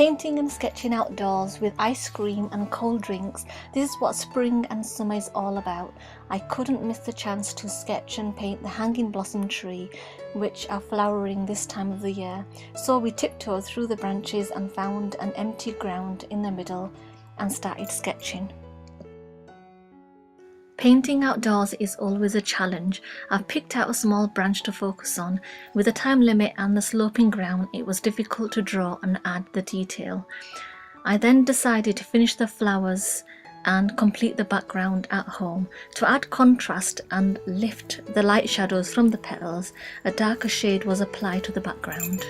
Painting and sketching outdoors with ice cream and cold drinks, this is what spring and summer is all about. I couldn't miss the chance to sketch and paint the hanging blossom tree, which are flowering this time of the year. So we tiptoed through the branches and found an empty ground in the middle and started sketching. Painting outdoors is always a challenge. I've picked out a small branch to focus on. With a time limit and the sloping ground, it was difficult to draw and add the detail. I then decided to finish the flowers and complete the background at home. To add contrast and lift the light shadows from the petals, a darker shade was applied to the background.